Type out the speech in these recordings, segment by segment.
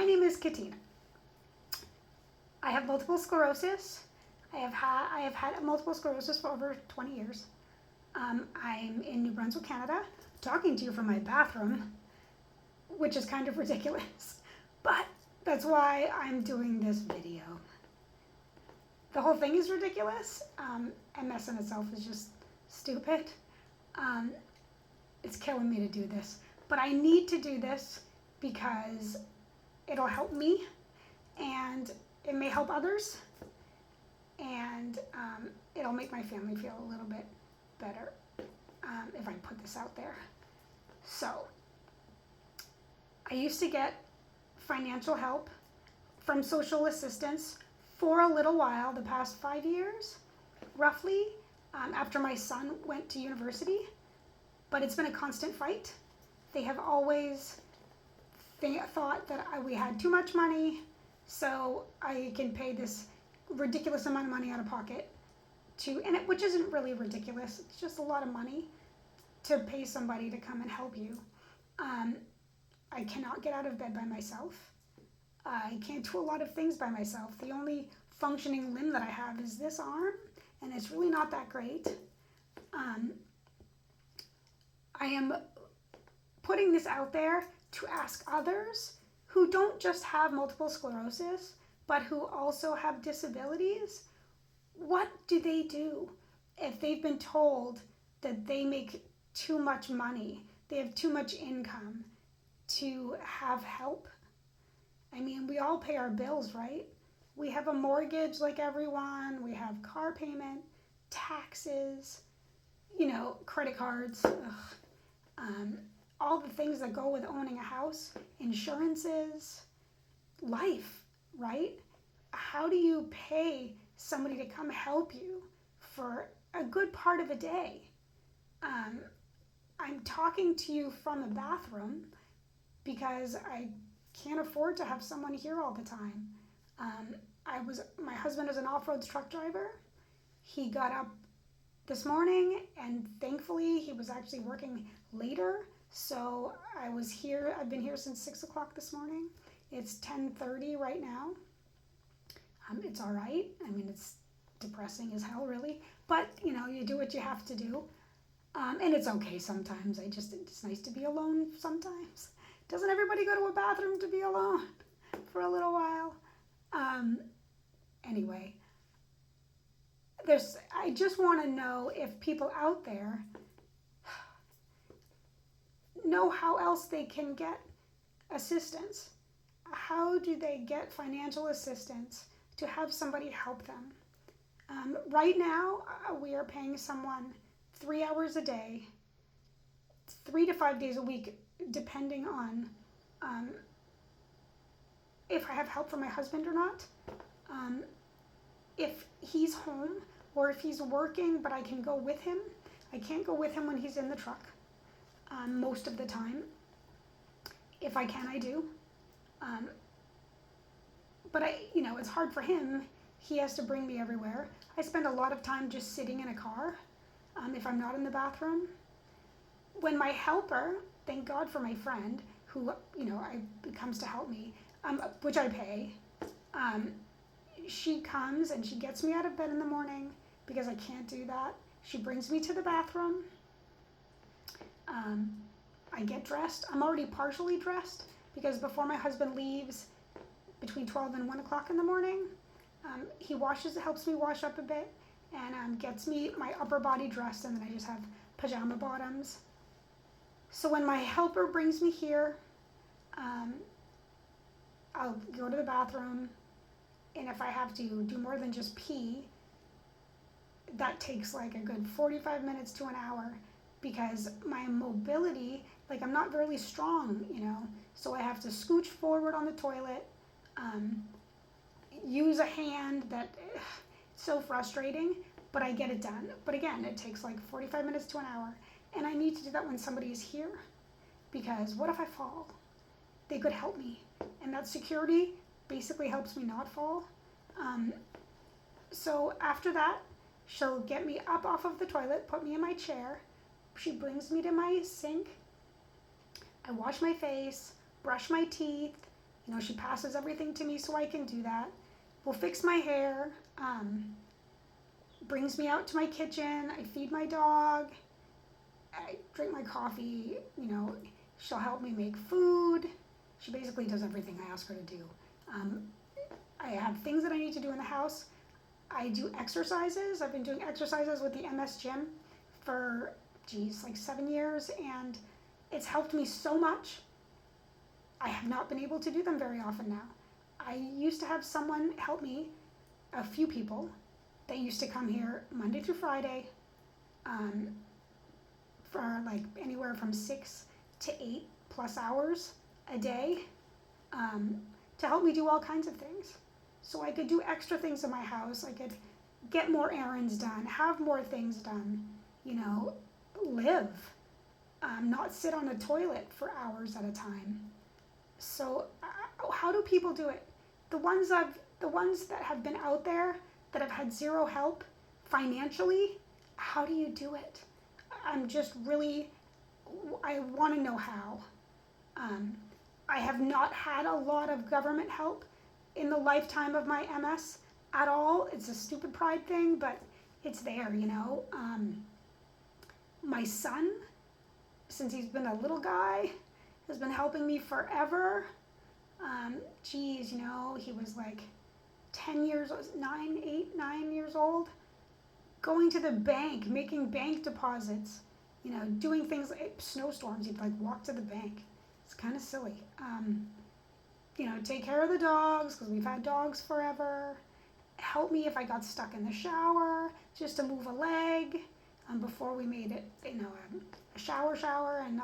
My name is Katina. I have multiple sclerosis. I have had multiple sclerosis for over 20 years. I'm in New Brunswick, Canada, talking to you from my bathroom, which is kind of ridiculous, but that's why I'm doing this video. The whole thing is ridiculous. MS in itself is just stupid. It's killing me to do this, but I need to do this because it'll help me and it may help others, and it'll make my family feel a little bit better if I put this out there. So, I used to get financial help from social assistance for a little while, the past 5 years, roughly, after my son went to university, but it's been a constant fight. They have always thought that we had too much money, so I can pay this ridiculous amount of money out of pocket which isn't really ridiculous, it's just a lot of money to pay somebody to come and help you. I cannot get out of bed by myself. I can't do a lot of things by myself. The only functioning limb that I have is this arm, and it's really not that great. I am putting this out there to ask others who don't just have multiple sclerosis, but who also have disabilities. What do they do if they've been told that they make too much money, they have too much income to have help? I mean, we all pay our bills, right? We have a mortgage like everyone, we have car payment, taxes, credit cards, all the things that go with owning a house, insurances, life, right? How do you pay somebody to come help you for a good part of a day? I'm talking to you from a bathroom because I can't afford to have someone here all the time. My husband is an off-road truck driver. He got up this morning and thankfully he was actually working later. So I've been here since 6 o'clock this morning. It's 10:30 right now. It's all right. I mean, it's depressing as hell, really. But, you do what you have to do. And it's okay sometimes. It's nice to be alone sometimes. Doesn't everybody go to a bathroom to be alone for a little while? Anyway, I just want to know if people out there know how else they can get assistance. How do they get financial assistance to have somebody help them? Right now, we are paying someone 3 hours a day, 3 to 5 days a week, depending on if I have help from my husband or not, if he's home or if he's working but I can go with him. I can't go with him when he's in the truck most of the time. If I can, I do. But it's hard for him. He has to bring me everywhere. I spend a lot of time just sitting in a car if I'm not in the bathroom. When my helper, thank God for my friend, who, comes to help me, which I pay, she comes and she gets me out of bed in the morning because I can't do that. She brings me to the bathroom. I get dressed. I'm already partially dressed because before my husband leaves, between 12 and 1 o'clock in the morning, he helps me wash up a bit and gets me my upper body dressed, and then I just have pajama bottoms. So when my helper brings me here, I'll go to the bathroom, and if I have to do more than just pee, that takes like a good 45 minutes to an hour because my mobility, I'm not really strong, so I have to scooch forward on the toilet, use a hand it's so frustrating, but I get it done. But again, it takes like 45 minutes to an hour, and I need to do that when somebody is here because what if I fall? They could help me, and that security basically helps me not fall. So after that, she'll get me up off of the toilet, put me in my chair. She brings me to my sink. I wash my face, brush my teeth, She passes everything to me so I can do that. Will fix my hair, brings me out to my kitchen. I feed my dog. I drink my coffee. She'll help me make food. She basically does everything I ask her to do. I have things that I need to do in the house. I do exercises. I've been doing exercises with the MS gym for, like 7 years, and it's helped me so much. I have not been able to do them very often now. I used to have someone help me, a few people, that used to come here Monday through Friday for like anywhere from 6 to 8 plus hours a day to help me do all kinds of things. So I could do extra things in my house. I could get more errands done, have more things done, live, not sit on a toilet for hours at a time. So how do people do it? The ones that have been out there that have had zero help financially, how do you do it? I'm just really, I want to know how. I have not had a lot of government help in the lifetime of my MS at all. It's a stupid pride thing, but it's there, My son, since he's been a little guy, has been helping me forever. He was like 9 years old, going to the bank, making bank deposits, doing things like snowstorms. He'd like walk to the bank. It's kind of silly. Take care of the dogs because we've had dogs forever. Help me if I got stuck in the shower, just to move a leg. Before we made it, a shower, and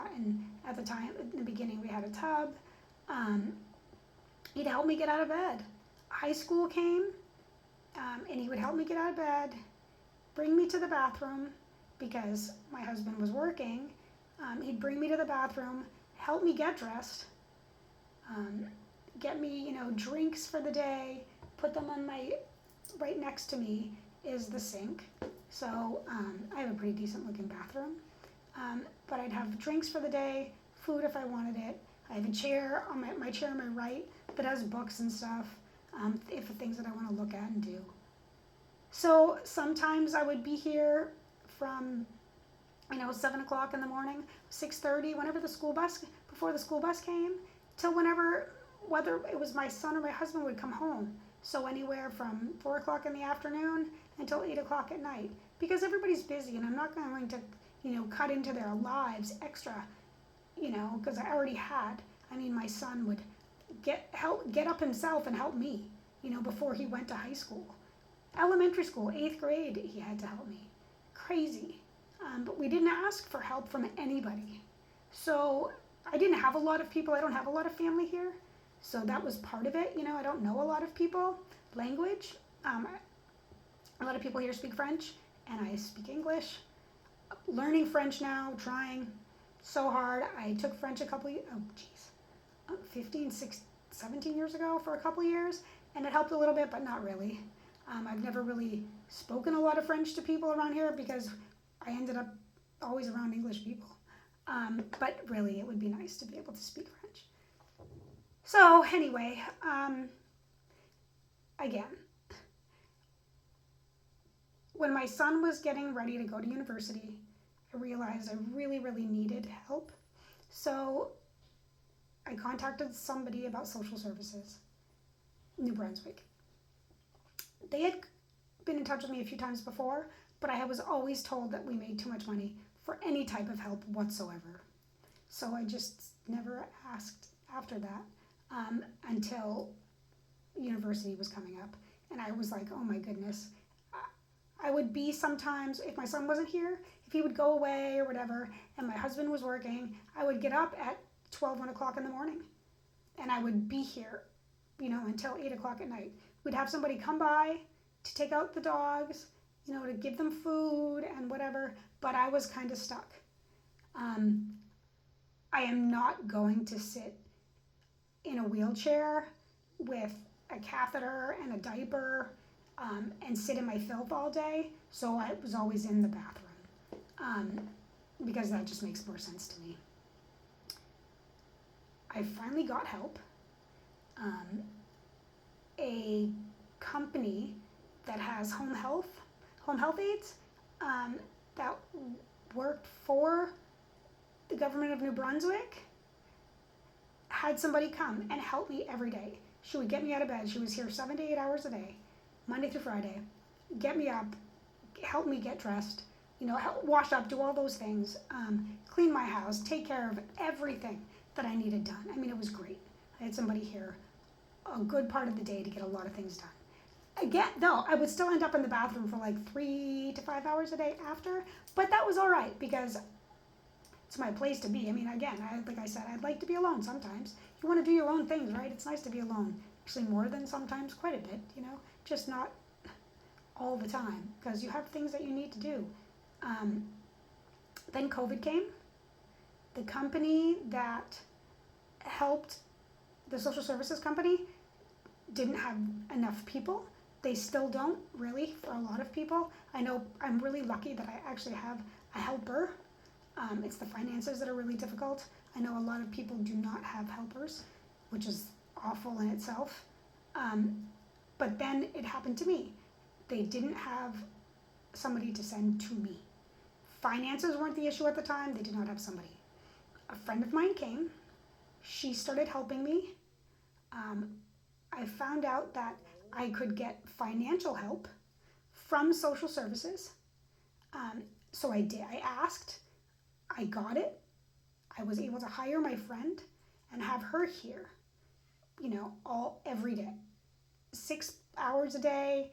at the time, in the beginning, we had a tub. He'd help me get out of bed. High school came, and he would help me get out of bed, bring me to the bathroom because my husband was working. He'd bring me to the bathroom, help me get dressed, get me, drinks for the day, put them on right next to me is the sink. So I have a pretty decent looking bathroom. But I'd have drinks for the day, food if I wanted it. I have a chair on my chair on my right that has books and stuff, if the things that I want to look at and do. So sometimes I would be here from 7 o'clock in the morning, 6:30, before the school bus came, till whether it was my son or my husband would come home. So anywhere from 4 o'clock in the afternoon until 8 o'clock at night, because everybody's busy and I'm not going to, cut into their lives extra, because I already had. My son would get up himself and help me, before he went to high school. Elementary school, 8th grade, he had to help me. Crazy. But we didn't ask for help from anybody. So I didn't have a lot of people. I don't have a lot of family here. So that was part of it. I don't know a lot of people. Language. A lot of people here speak French, and I speak English. Learning French now, trying so hard. I took French 17 years ago for a couple years, and it helped a little bit, but not really. I've never really spoken a lot of French to people around here because I ended up always around English people. But really, it would be nice to be able to speak French. So anyway, again, when my son was getting ready to go to university, I realized I really, really needed help. So I contacted somebody about social services, New Brunswick. They had been in touch with me a few times before, but I was always told that we made too much money for any type of help whatsoever. So I just never asked after that until university was coming up. And I was like, oh my goodness. I would be sometimes, if my son wasn't here, if he would go away or whatever, and my husband was working, I would get up at 1 o'clock in the morning. And I would be here, until 8 o'clock at night. We'd have somebody come by to take out the dogs, to give them food and whatever, but I was kind of stuck. I am not going to sit in a wheelchair with a catheter and a diaper and sit in my filth all day, so I was always in the bathroom because that just makes more sense to me. I finally got help. um, a company that has home health aides, that worked for the government of New Brunswick, had somebody come and help me every day. She would get me out of bed. She was here 7 to 8 hours a day, Monday through Friday, get me up, help me get dressed, help wash up, do all those things, clean my house, take care of everything that I needed done. I mean, it was great. I had somebody here a good part of the day to get a lot of things done. Again, though, I would still end up in the bathroom for like 3 to 5 hours a day after, but that was all right because it's my place to be. I mean, again, like I said, I'd like to be alone sometimes. You want to do your own things, right? It's nice to be alone. Actually, more than sometimes, quite a bit, just not all the time because you have things that you need to do. Then COVID came. The company that helped, the social services company, didn't have enough people. They still don't, really, for a lot of people. I know I'm really lucky that I actually have a helper. It's the finances that are really difficult. I know a lot of people do not have helpers, which is awful in itself. But then it happened to me. They didn't have somebody to send to me. Finances weren't the issue at the time. They did not have somebody. A friend of mine came. She started helping me. I found out that I could get financial help from social services. So I did. I asked. I got it. I was able to hire my friend and have her here, every day. 6 hours a day.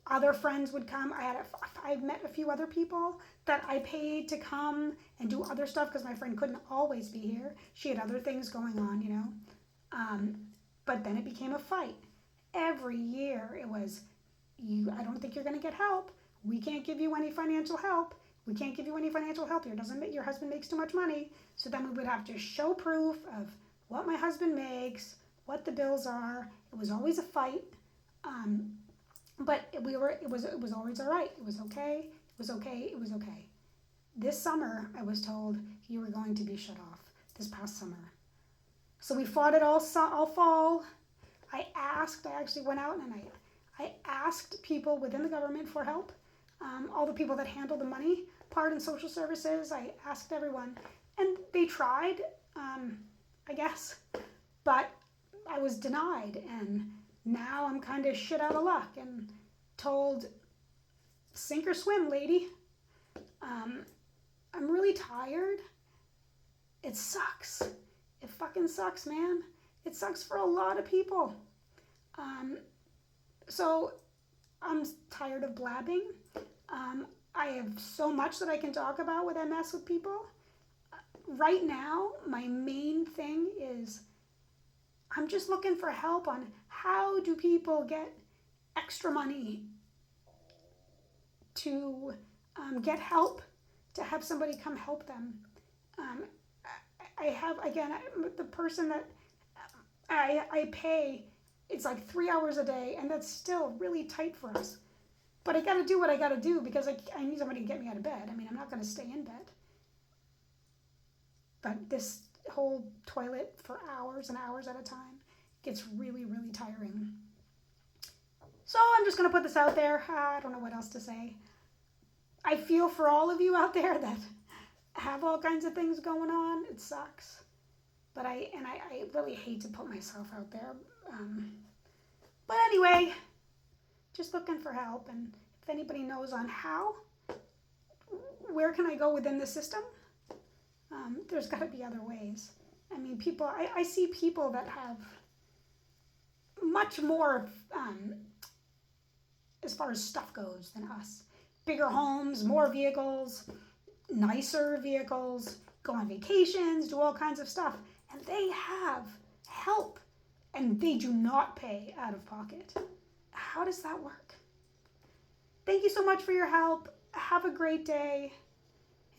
Other friends would come. I met a few other people that I paid to come and do other stuff because my friend couldn't always be here. She had other things going on, But then it became a fight. Every year it was, I don't think you're going to get help. We can't give you any financial help. We can't give you any financial help here. Your husband makes too much money. So then we would have to show proof of what my husband makes, what the bills are. It was always a fight. But it was always all right. It was okay. It was okay. It was okay. This summer, I was told you were going to be shut off this past summer. So we fought it all fall. I actually went out and I asked people within the government for help. All the people that handle the money part in social services, I asked everyone. And they tried, I guess. But I was denied. And now I'm kind of shit out of luck and told, sink or swim, lady. I'm really tired. It sucks. It fucking sucks, man. It sucks for a lot of people. So I'm tired of blabbing. I have so much that I can talk about with MS with people. Right now, my main thing is I'm just looking for help on how do people get extra money to get help, to have somebody come help them. I have, again, the person that I pay, it's like 3 hours a day, and that's still really tight for us. But I got to do what I got to do because I need somebody to get me out of bed. I mean, I'm not going to stay in bed. But this whole toilet for hours and hours at a time gets really, really tiring. So I'm just going to put this out there. I don't know what else to say. I feel for all of you out there that have all kinds of things going on. It sucks. But I really hate to put myself out there. But anyway, just looking for help. And if anybody knows on how, where can I go within the system? There's got to be other ways. I mean, people, I see people that have much more as far as stuff goes than us. Bigger homes, more vehicles, nicer vehicles, go on vacations, do all kinds of stuff. And they have help, and they do not pay out of pocket. How does that work? Thank you so much for your help. Have a great day.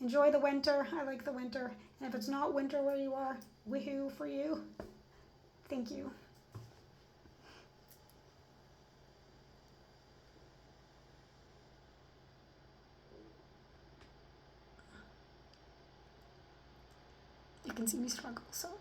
Enjoy the winter. I like the winter. And if it's not winter where you are, woohoo for you. Thank you. You can see me struggle, sorry.